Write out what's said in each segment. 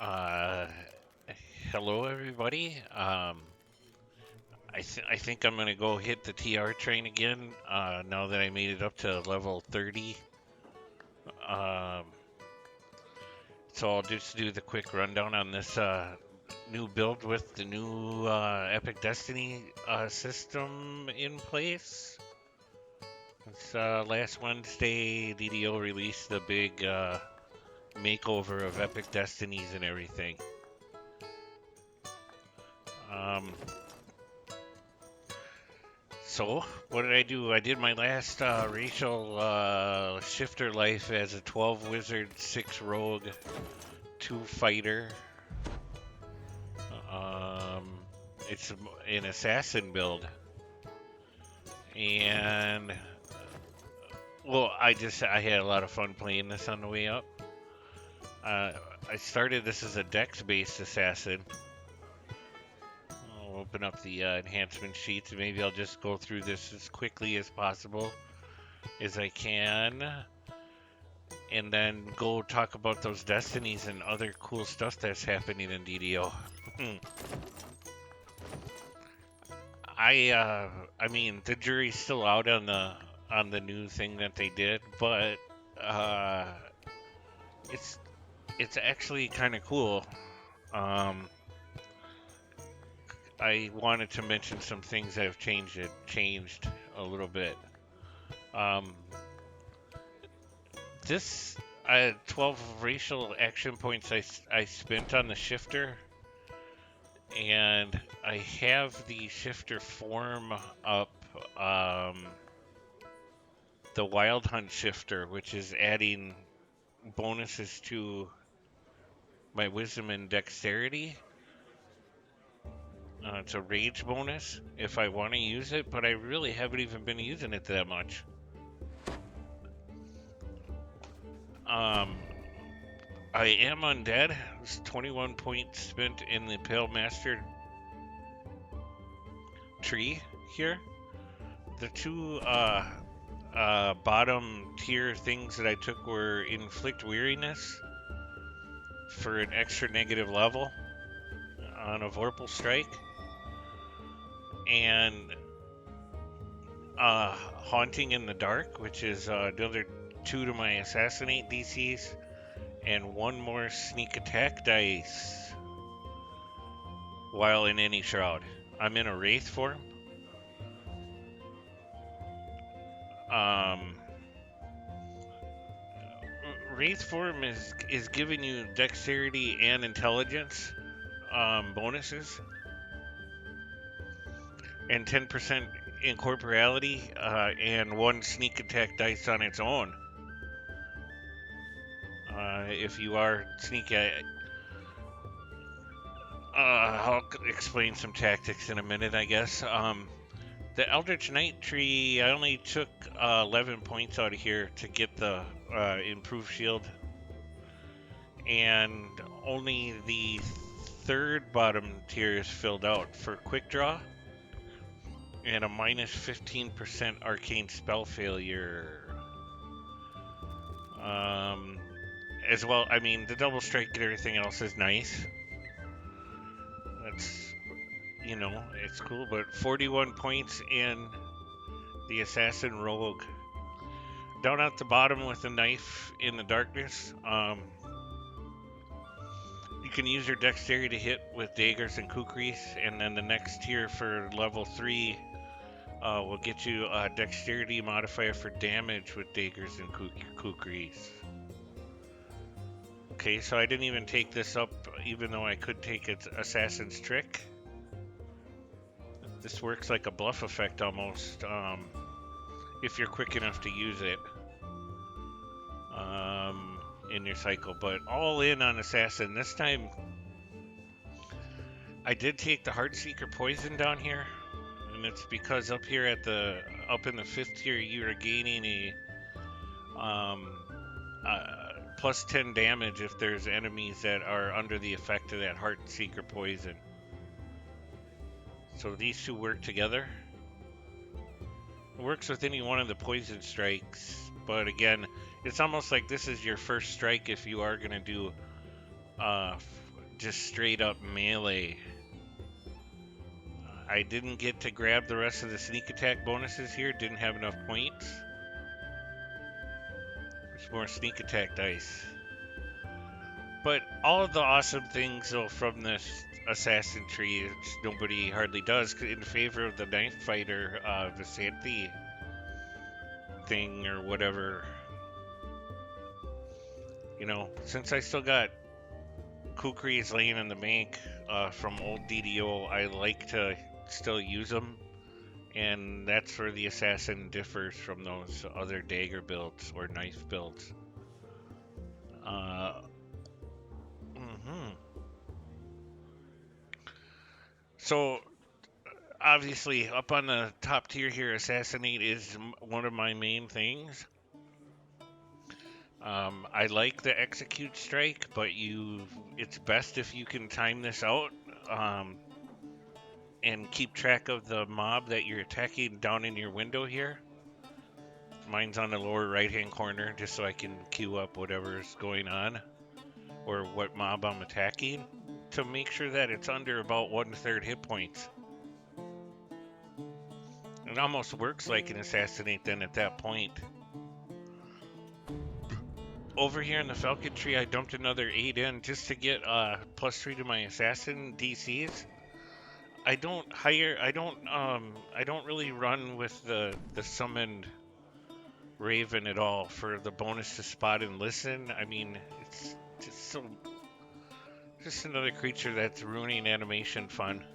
Uh, Hello everybody. I think I'm gonna go hit the TR train again. Now that I made it up to level 30. Um, so I'll just do the quick rundown on this new build with the new Epic Destiny system in place. It's, last Wednesday, DDO released the big makeover of Epic Destinies and everything. Um, So, what did I do? I did my last racial shifter life as a 12 wizard, 6 rogue, 2 fighter. Um, it's an assassin build. And, well, I had a lot of fun playing this on the way up. Uh, I started this as a dex based assassin. I'll open up the enhancement sheets and maybe I'll just go through this as quickly as possible as I can. And then go talk about those destinies and other cool stuff that's happening in DDO. I mean, the jury's still out on the new thing that they did, but uh, it's it's actually kind of cool. Um, I wanted to mention some things that have changed a little bit. Um, this 12 racial action points I spent on the shifter, and I have the shifter form up, um, the Wild Hunt shifter, which is adding bonuses to my wisdom and dexterity. It's a rage bonus if I want to use it, but I really haven't even been using it that much. Um, I am undead. It's 21 points spent in the Pale Master tree here. The two bottom tier things that I took were Inflict Weariness for an extra negative level on a Vorpal Strike, and Haunting in the Dark, which is another 2 to my Assassinate DCs, and 1 more Sneak Attack dice while in any shroud. I'm in a Wraith form. Um, Wraith form is giving you dexterity and intelligence bonuses, and 10% incorporeality, and 1 sneak attack dice on its own. If you are sneaky, I'll explain some tactics in a minute, I guess. The Eldritch Knight tree, I only took 11 points out of here to get the improved shield, and only the third bottom tier is filled out for quick draw, and a minus 15% arcane spell failure. Um, as well, I mean, the double strike and everything else is nice. That's, it's cool, but 41 points in the Assassin Rogue. Down at the bottom with the knife in the darkness, you can use your dexterity to hit with daggers and kukris, and then the next tier for level 3 will get you a dexterity modifier for damage with daggers and kukris. Okay, so I didn't even take this up, even though I could take its Assassin's Trick. This works like a bluff effect almost, if you're quick enough to use it in your cycle. But all in on Assassin. This time, I did take the Heartseeker Poison down here, and it's because up here up in the 5th tier, you are gaining a plus 10 damage if there's enemies that are under the effect of that Heartseeker Poison. So these two work together. It works with any one of the poison strikes, but again, it's almost like this is your first strike if you are going to do just straight up melee. I didn't get to grab the rest of the sneak attack bonuses here, didn't have enough points. There's more sneak attack dice. But all of the awesome things though from this assassin tree, which nobody hardly does, in favor of the knife fighter, Visanthi thing or whatever. You know, since I still got kukris laying in the bank from old DDO, I like to still use them. And that's where the assassin differs from those other dagger builds or knife builds. So, obviously, up on the top tier here, assassinate is one of my main things. I like the execute strike, but it's best if you can time this out and keep track of the mob that you're attacking down in your window here. Mine's on the lower right-hand corner, just so I can queue up whatever's going on or what mob I'm attacking to make sure that it's under about 1/3 hit points. It almost works like an assassinate then at that point. Over here in the Falcon tree, I dumped another 8 in just to get +3 to my assassin DCs. I don't really run with the summoned Raven at all for the bonus to spot and listen. I mean, it's just another creature that's ruining animation fun.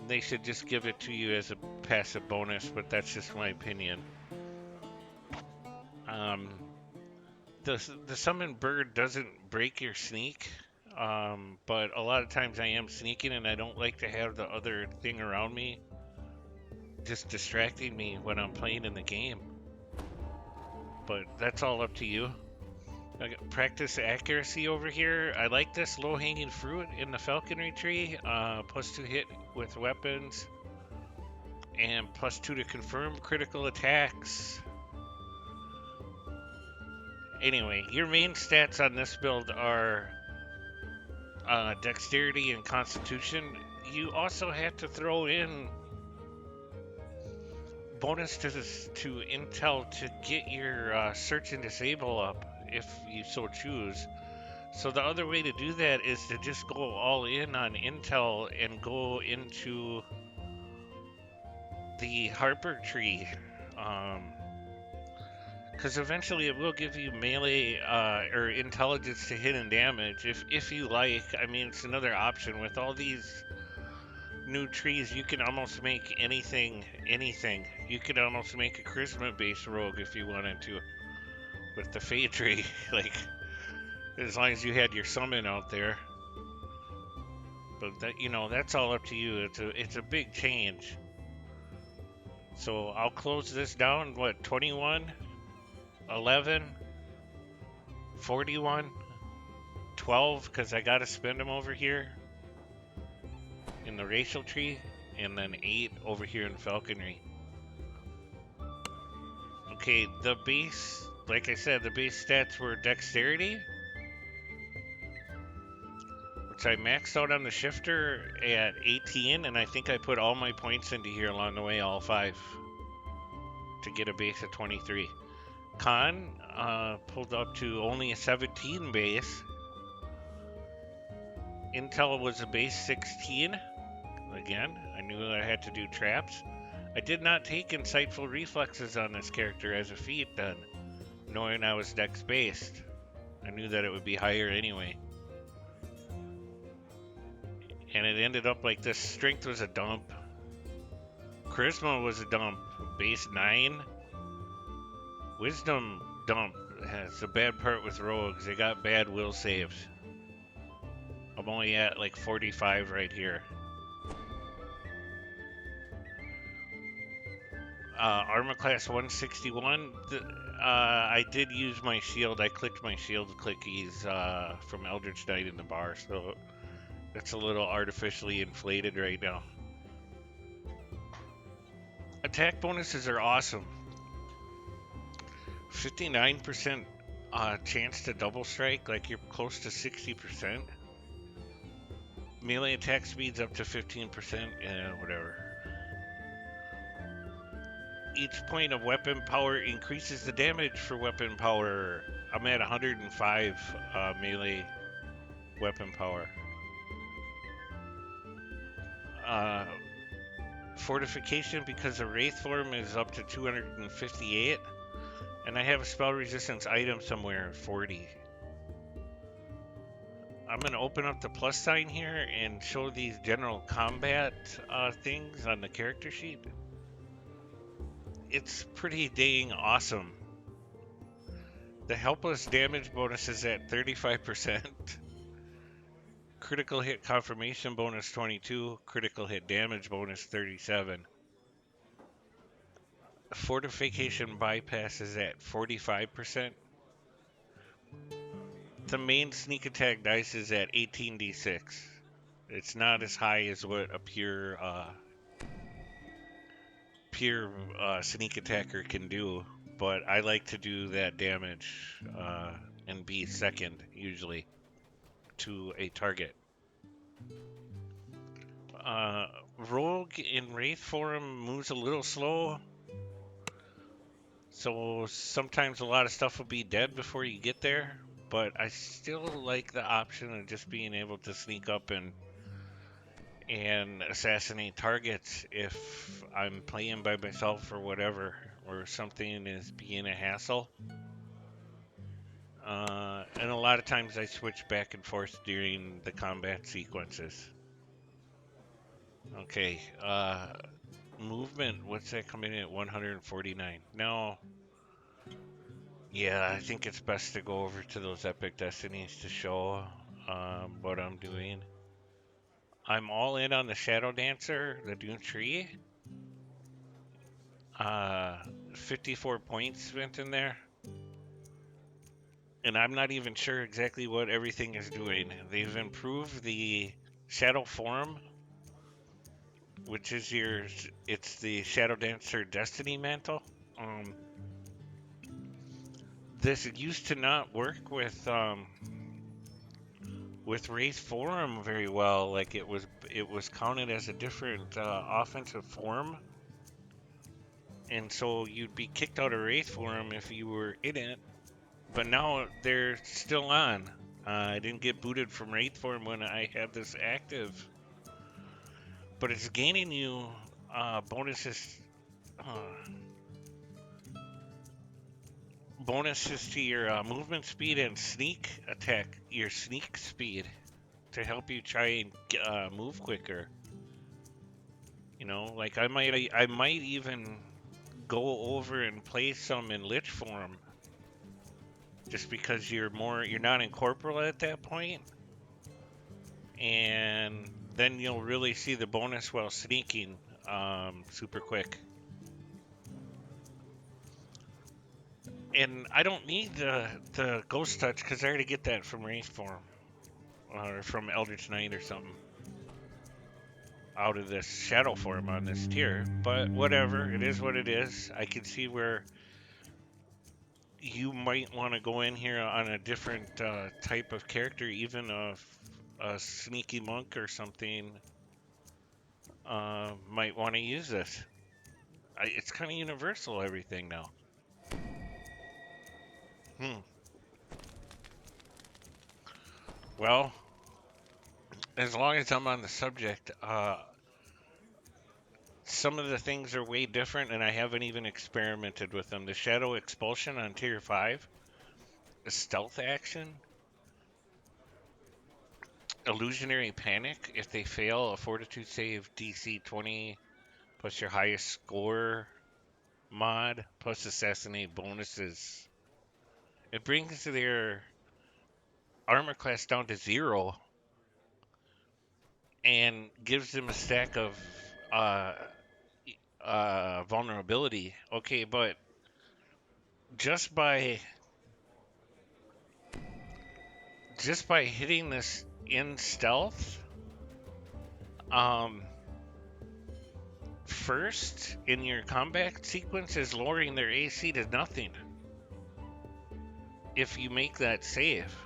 They should just give it to you as a passive bonus, but that's just my opinion. The summoned bird doesn't break your sneak, but a lot of times I am sneaking and I don't like to have the other thing around me just distracting me when I'm playing in the game. But that's all up to you. I got practice accuracy over here. I like this low-hanging fruit in the falconry tree. +2 hit with weapons and +2 to confirm critical attacks. Anyway, your main stats on this build are dexterity and constitution. You also have to throw in bonus to intel to get your search and disable up if you so choose. So the other way to do that is to just go all in on intel and go into the Harper tree. Because eventually it will give you melee or intelligence to hit and damage if you like. I mean, it's another option. With all these new trees, you can almost make anything. You could almost make a charisma-based rogue if you wanted to with the Fey tree. Like, as long as you had your summon out there. But that, that's all up to you. It's a big change. So I'll close this down. What, 21? 11, 41, 12, because I gotta spend them over here in the racial tree, and then 8 over here in falconry. Okay, the base, like I said, the base stats were dexterity, which I maxed out on the shifter at 18, and I think I put all my points into here along the way, all 5, to get a base of 23. Con pulled up to only a 17 base. Intel was a base 16. Again, I knew I had to do traps. I did not take insightful reflexes on this character as a feat then, knowing I was dex based. I knew that it would be higher anyway. And it ended up like this. Strength was a dump. Charisma was a dump. Base 9. Wisdom dump. It's a bad part with rogues. They got bad will saves. I'm only at like 45 right here. Armor class 161. I did use my shield. I clicked my shield clickies from Eldritch Knight in the bar, so that's a little artificially inflated right now. Attack bonuses are awesome. 59% chance to double strike, like you're close to 60%. Melee attack speeds up to 15%, whatever. Each point of weapon power increases the damage for weapon power. I'm at 105 melee weapon power. Uh, Fortification, because the Wraith form is up to 258, and I have a spell resistance item somewhere, 40. I'm going to open up the plus sign here and show these general combat things on the character sheet. It's pretty dang awesome. The helpless damage bonus is at 35%. Critical hit confirmation bonus 22. Critical hit damage bonus 37. Fortification bypass is at 45%. The main sneak attack dice is at 18d6. It's not as high as what a pure sneak attacker can do, but I like to do that damage and be second usually to a target. Uh, Rogue in Wraith form moves a little slow, so sometimes a lot of stuff will be dead before you get there, but I still like the option of just being able to sneak up and assassinate targets if I'm playing by myself or whatever, or something is being a hassle. And a lot of times I switch back and forth during the combat sequences. Okay, movement, what's that coming in at 149? No, yeah, I think it's best to go over to those Epic Destinies to show what I'm doing. I'm all in on the Shadow Dancer, the Dune Tree. 54 points spent in there. And I'm not even sure exactly what everything is doing. They've improved the Shadow Form, which is it's the Shadow Dancer Destiny Mantle. This used to not work with Wraith Form very well. Like it was counted as a different offensive form, and so you'd be kicked out of Wraith Form if you were in it. But now they're still on. I didn't get booted from Wraith Form when I had this active, but it's gaining you bonuses. Bonuses to your movement speed and sneak attack, your sneak speed, to help you try and move quicker. You know, like I might even go over and play some in Lich form, just because you're not in corporal at that point, and then you'll really see the bonus while sneaking super quick. And I don't need the ghost touch because I already get that from Wraith form or from Eldritch Knight or something out of this shadow form on this tier. But whatever, it is what it is. I can see where you might want to go in here on a different type of character, even a sneaky monk or something might want to use this. It's kind of universal, everything now. Well, as long as I'm on the subject, some of the things are way different, and I haven't even experimented with them. The Shadow Expulsion on Tier 5, the Stealth Action, Illusionary Panic, if they fail, a Fortitude save DC 20 plus your highest score mod, plus Assassinate bonuses. It brings their armor class down to 0 and gives them a stack of uh, vulnerability. Okay, but just by hitting this in stealth, first in your combat sequence is lowering their AC to nothing if you make that save.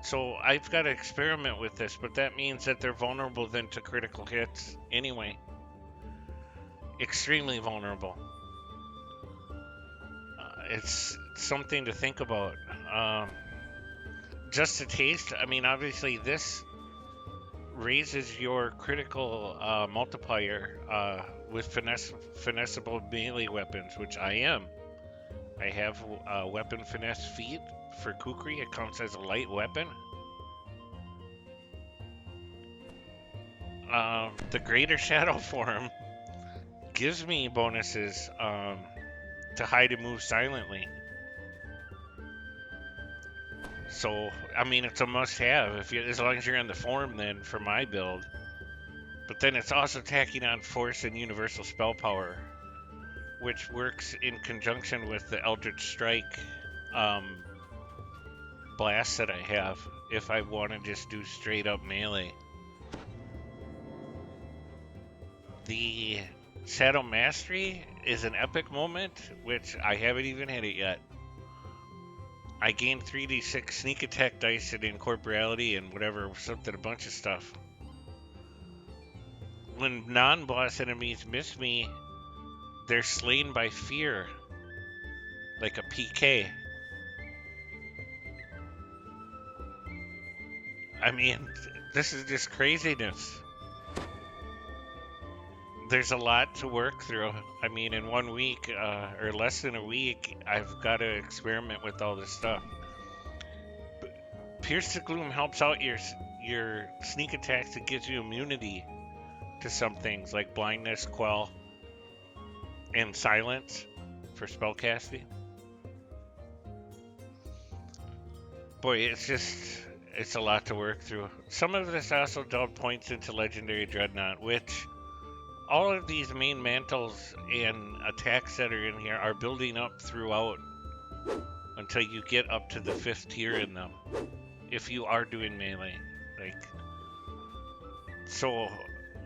So I've got to experiment with this, but that means that they're vulnerable then to critical hits anyway. Extremely vulnerable. It's something to think about. Just a taste. I mean, obviously, this raises your critical multiplier with finessable melee weapons, which I am. I have weapon finesse feat for Kukri. It counts as a light weapon. The greater shadow form gives me bonuses to hide and move silently. So, I mean, it's a must-have if you, as long as you're in the form. Then for my build, but then it's also tacking on force and universal spell power, which works in conjunction with the Eldritch Strike um, blast that I have. If I want to just do straight up melee, the Shadow Mastery is an epic moment, which I haven't even hit it yet. I gained 3d6 sneak attack dice and incorporeality and whatever, something, a bunch of stuff. When non-boss enemies miss me, they're slain by fear, like a PK. I mean, this is just craziness. There's a lot to work through. I mean, in 1 week, or less than a week, I've got to experiment with all this stuff. Pierce the Gloom helps out your sneak attacks. It gives you immunity to some things like blindness, quell, and silence for spellcasting. Boy, it's a lot to work through. Some of this also dumped points into Legendary Dreadnought, which all of these main mantles and attacks that are in here are building up throughout until you get up to the 5th tier in them. If you are doing melee, like, so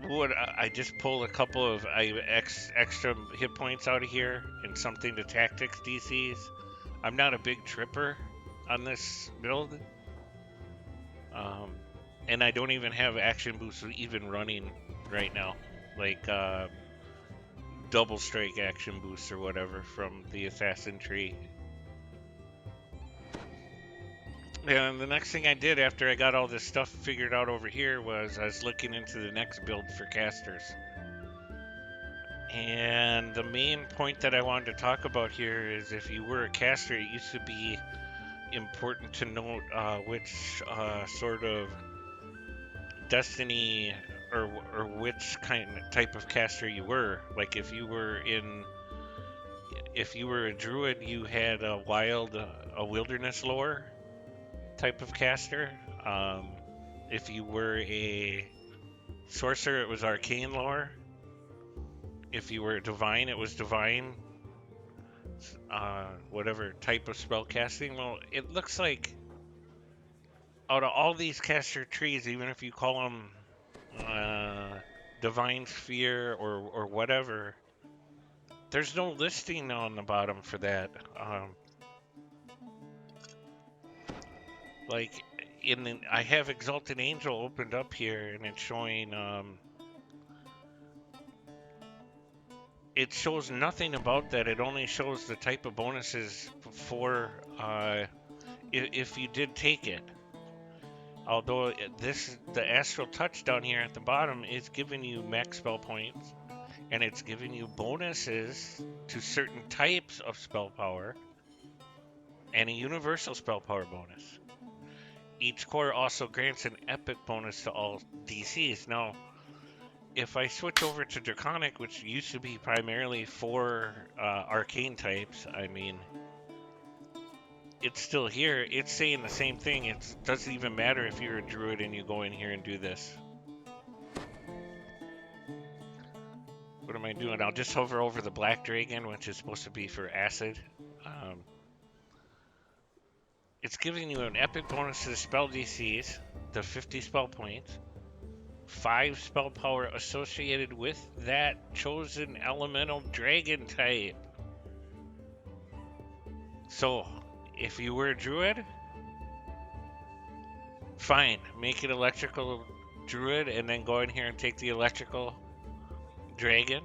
would I just pull a couple of extra hit points out of here and something to tactics DCs? I'm not a big tripper on this build, and I don't even have action boosts even running right now, like double strike action boosts or whatever from the assassin tree. And the next thing I did after I got all this stuff figured out over here was I was looking into the next build for casters. And the main point that I wanted to talk about here is if you were a caster, it used to be important to note which sort of destiny or which type of caster you were. Like if you were a druid, you had a wilderness lore type of caster. If you were a sorcerer, it was arcane lore. If you were a divine, it was divine. Whatever type of spell casting. Well, it looks like out of all these caster trees, even if you call them divine sphere or whatever, there's no listing on the bottom for that. Like I have Exalted Angel opened up here, and it's showing. It shows nothing about that. It only shows the type of bonuses for if you did take it. Although the Astral Touch down here at the bottom is giving you max spell points, and it's giving you bonuses to certain types of spell power, and a universal spell power bonus. Each core also grants an epic bonus to all DCs. Now, if I switch over to Draconic, which used to be primarily for arcane types, I mean, it's still here. It's saying the same thing. It doesn't even matter if you're a druid and you go in here and do this. What am I doing? I'll just hover over the Black Dragon, which is supposed to be for acid. It's giving you an epic bonus to the spell DCs, the 50 spell points, 5 spell power associated with that chosen elemental dragon type. So, if you were a druid, Fine, make it electrical druid and then go in here and take the electrical dragon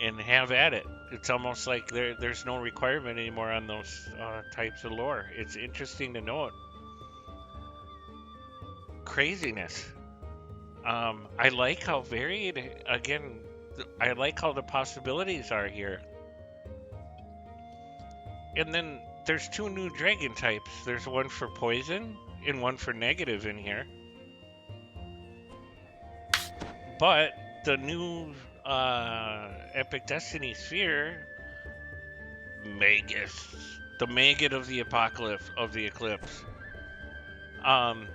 and have at it. It's almost like there's no requirement anymore on those types of lore. It's interesting to note. Craziness. I like how varied, again, I like how the possibilities are here. And then there's two new dragon types. There's one for poison and one for negative in here. But the new Epic Destiny Sphere, Magus, the maggot of the apocalypse, of the eclipse, um,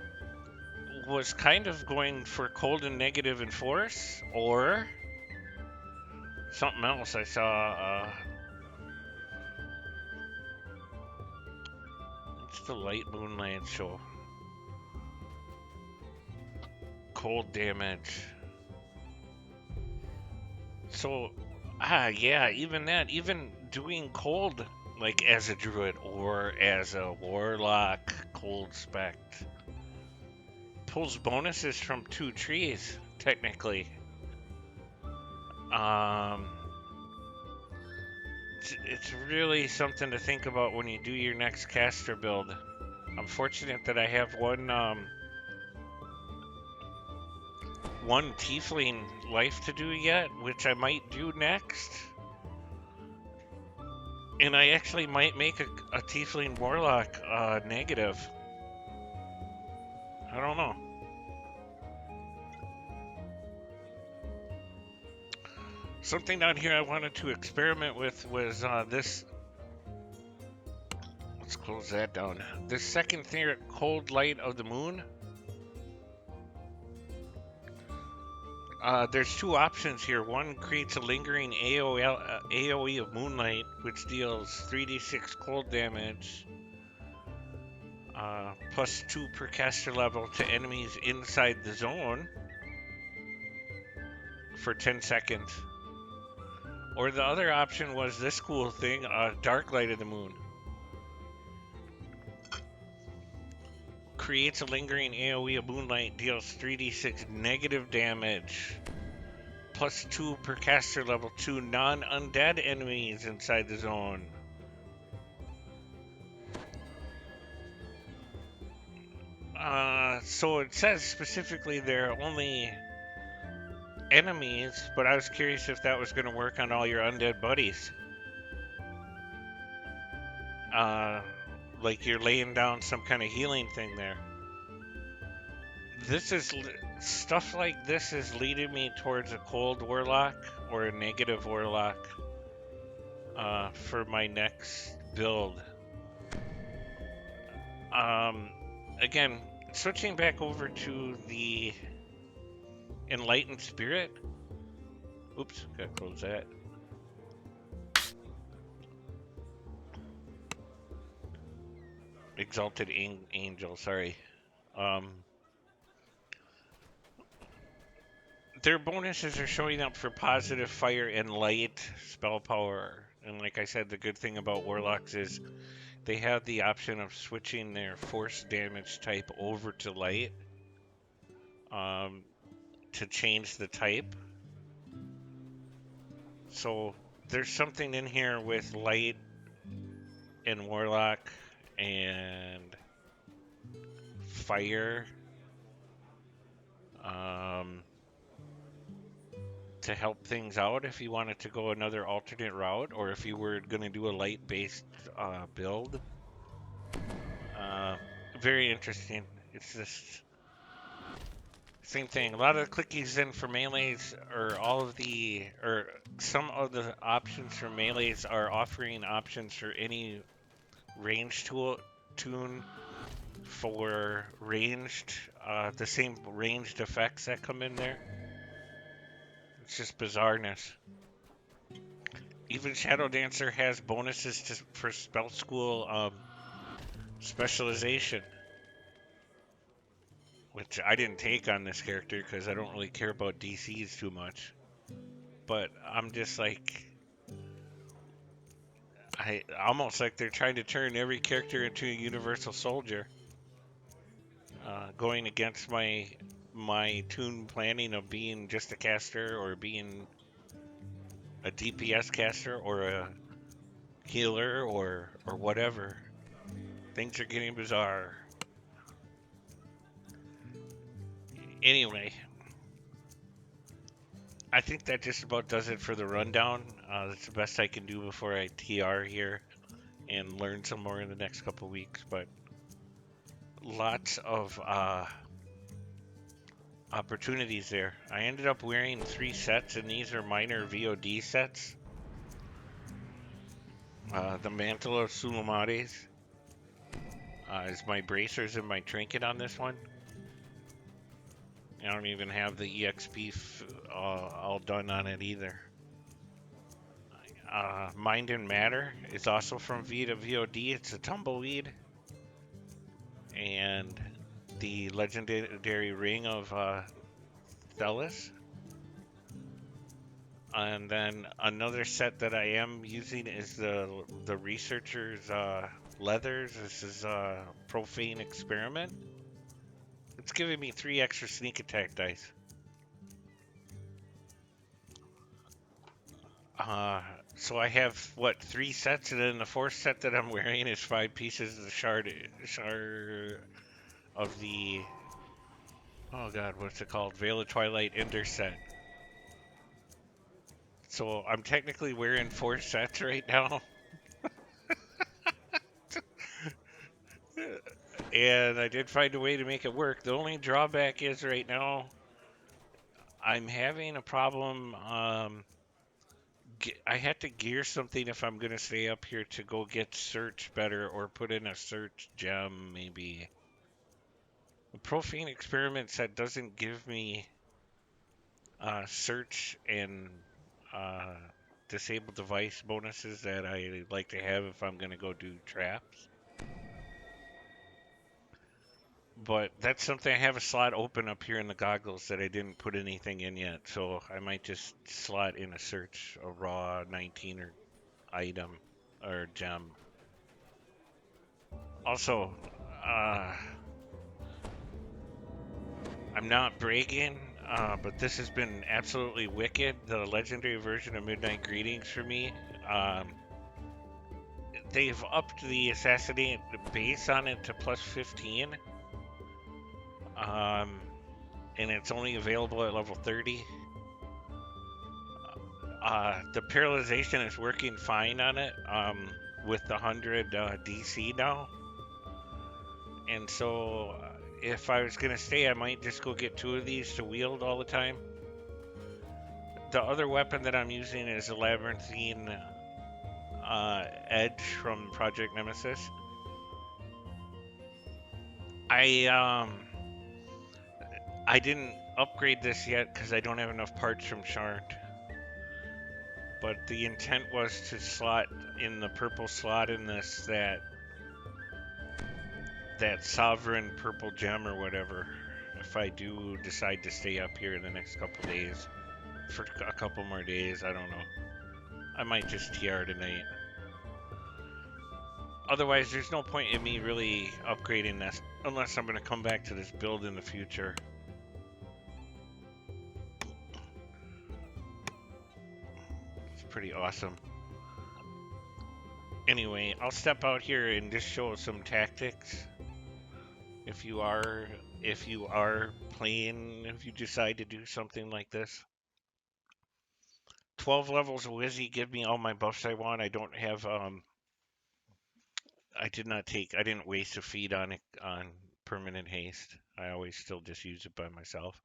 was kind of going for cold and negative in force, or something else I saw. It's the Light Moonlight show. Cold damage. So, yeah, even that, even doing cold, like as a druid or as a warlock, cold spect, pulls bonuses from two trees, technically. Um, it's really something to think about when you do your next caster build. I'm fortunate that I have one tiefling life to do yet, which I might do next. And I actually might make a tiefling warlock negative. I don't know. Something down here I wanted to experiment with was this. Let's close that down. This second thing, cold light of the moon. There's two options here. One creates a lingering AoE of moonlight, which deals 3d6 cold damage, plus 2 per caster level to enemies inside the zone for 10 seconds. Or the other option was this cool thing, dark light of the moon. Creates a lingering AoE of moonlight, deals 3d6 negative damage, plus 2 per caster level to non-undead enemies inside the zone. So it says specifically they're only enemies, but I was curious if that was going to work on all your undead buddies. Like you're laying down some kind of healing thing there. This is stuff like this is leading me towards a cold warlock or a negative warlock for my next build. Again, switching back over to the enlightened spirit. Oops, gotta close that. Exalted angel, sorry. Their bonuses are showing up for positive fire and light spell power. And like I said, the good thing about warlocks is they have the option of switching their force damage type over to light to change the type. So there's something in here with light and warlock and fire to help things out if you wanted to go another alternate route, or if you were going to do a light-based build. Very interesting. It's just same thing. A lot of the clickies in for melees, or some of the options for melees are offering options for any range tune for ranged, the same ranged effects that come in there. It's just bizarreness. Even Shadow Dancer has bonuses for spell school specialization, which I didn't take on this character because I don't really care about DCs too much. But I'm just like, I almost like they're trying to turn every character into a universal soldier. going against my toon planning of being just a caster or being a DPS caster or a healer or whatever. Things are getting bizarre. Anyway, I think that just about does it for the rundown. That's the best I can do before I TR here and learn some more in the next couple weeks. But lots of opportunities there. I ended up wearing 3 sets, and these are minor VOD sets. The Mantle of Sulamares is my bracers and my trinket on this one. I don't even have the EXP all done on it either. Mind and Matter is also from V to VOD. It's a tumbleweed. And the legendary ring of Thelis. And then another set that I am using is the Researcher's Leathers. This is Profane Experiment. It's giving me 3 extra sneak attack dice. So I have, what, 3 sets, and then the 4th set that I'm wearing is 5 pieces of the shard of the, oh god, what's it called? Veil of Twilight Ender set. So I'm technically wearing 4 sets right now. And I did find a way to make it work. The only drawback is right now I'm having a problem. I had to gear something if I'm going to stay up here to go get search better or put in a search gem maybe. The Profane Experiment set doesn't give me search and uh, disable device bonuses that I like to have if I'm going to go do traps. But that's something I have a slot open up here in the goggles that I didn't put anything in yet. So I might just slot in a search, a raw 19 or item or gem. Also, I'm not bragging, but this has been absolutely wicked. The legendary version of Midnight Greetings for me. They've upped the assassinate base on it to plus 15. And it's only available at level 30. The paralyzation is working fine on it with the 100 DC now. And so if I was going to stay, I might just go get 2 of these to wield all the time. The other weapon that I'm using is a Labyrinthine Edge from Project Nemesis. I didn't upgrade this yet because I don't have enough parts from Shard. But the intent was to slot in the purple slot in this that sovereign purple gem or whatever. If I do decide to stay up here in the next couple days, for a couple more days, I don't know. I might just TR tonight. Otherwise, there's no point in me really upgrading this unless I'm going to come back to this build in the future. It's pretty awesome. Anyway, I'll step out here and just show some tactics. If you are playing, if you decide to do something like this. 12 levels of wizzy give me all my buffs I want. I don't have I didn't waste a feat on it on permanent haste. I always still just use it by myself.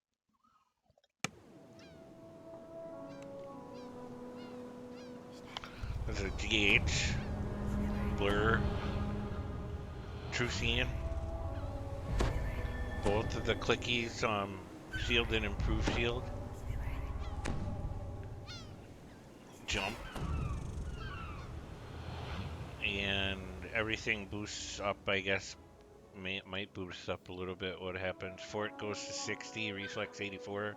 There's a DH, Blur, Trucian. Both of the clickies, shield and improved shield. Jump. And everything boosts up, I guess. Might boost up a little bit what happens. Fort goes to 60, Reflex 84,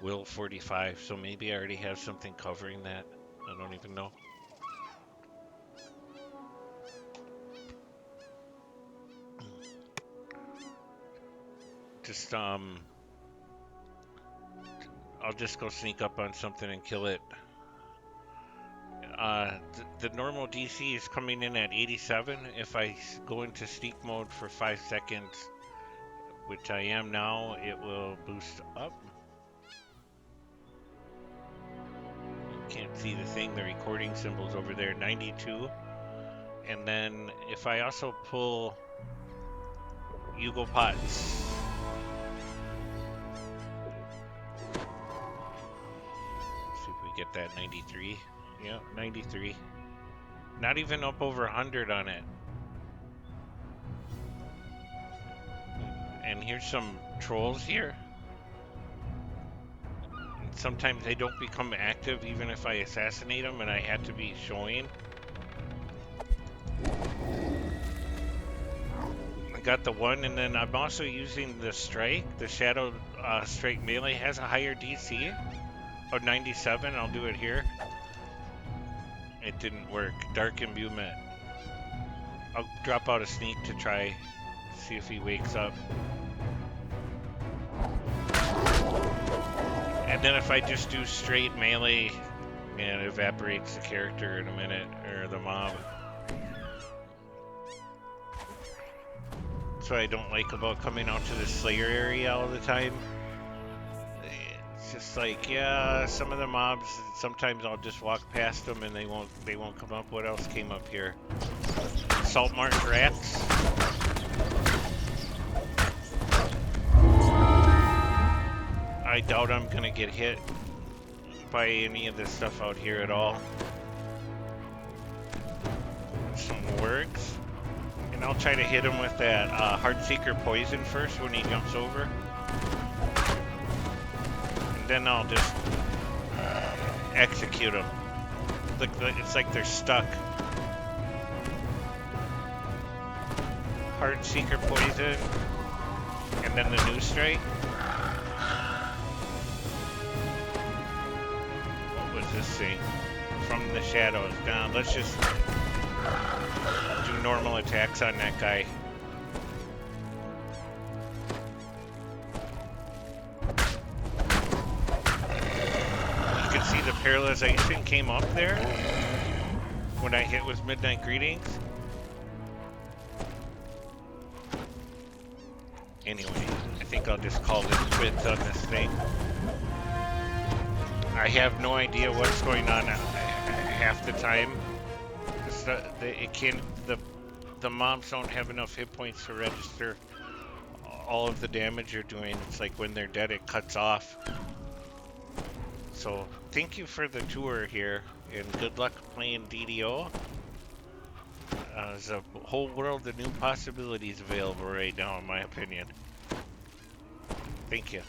Will 45. So maybe I already have something covering that. I don't even know. Just I'll just go sneak up on something and kill it. The normal DC is coming in at 87. If I go into sneak mode for 5 seconds, which I am now, it will boost up. Can't see the thing, the recording symbol's over there, 92. And then if I also pull Yugo Pots, see if we get that 93. Yeah, 93. Not even up over 100 on it. And here's some trolls here. And sometimes they don't become active even if I assassinate them, and I had to be showing. I got the one, and then I'm also using the strike. The shadow strike melee has a higher DC of 97. I'll do it here. It didn't work. Dark imbuement. I'll drop out a sneak to try, see if he wakes up. And then if I just do straight melee, and it evaporates the character in a minute, or the mob. That's what I don't like about coming out to the Slayer area all the time. It's just like, yeah, some of the mobs, sometimes I'll just walk past them and they won't come up. What else came up here? Salt marsh rats. I doubt I'm gonna get hit by any of this stuff out here at all. Some wargs. And I'll try to hit him with that Heartseeker poison first when he jumps over. And then I'll just execute him. Look, it's like they're stuck. Heartseeker poison. And then the new strike. What was this thing? From the shadows. Now, let's just do normal attacks on that guy. You can see the paralyzation came up there when I hit with Midnight Greetings. Anyway, I think I'll just call this quits on this thing. I have no idea what's going on half the time. The mobs don't have enough hit points to register all of the damage you're doing. It's like when they're dead, it cuts off. So thank you for the tour here, and good luck playing DDO. There's a whole world of new possibilities available right now, in my opinion. Thank you.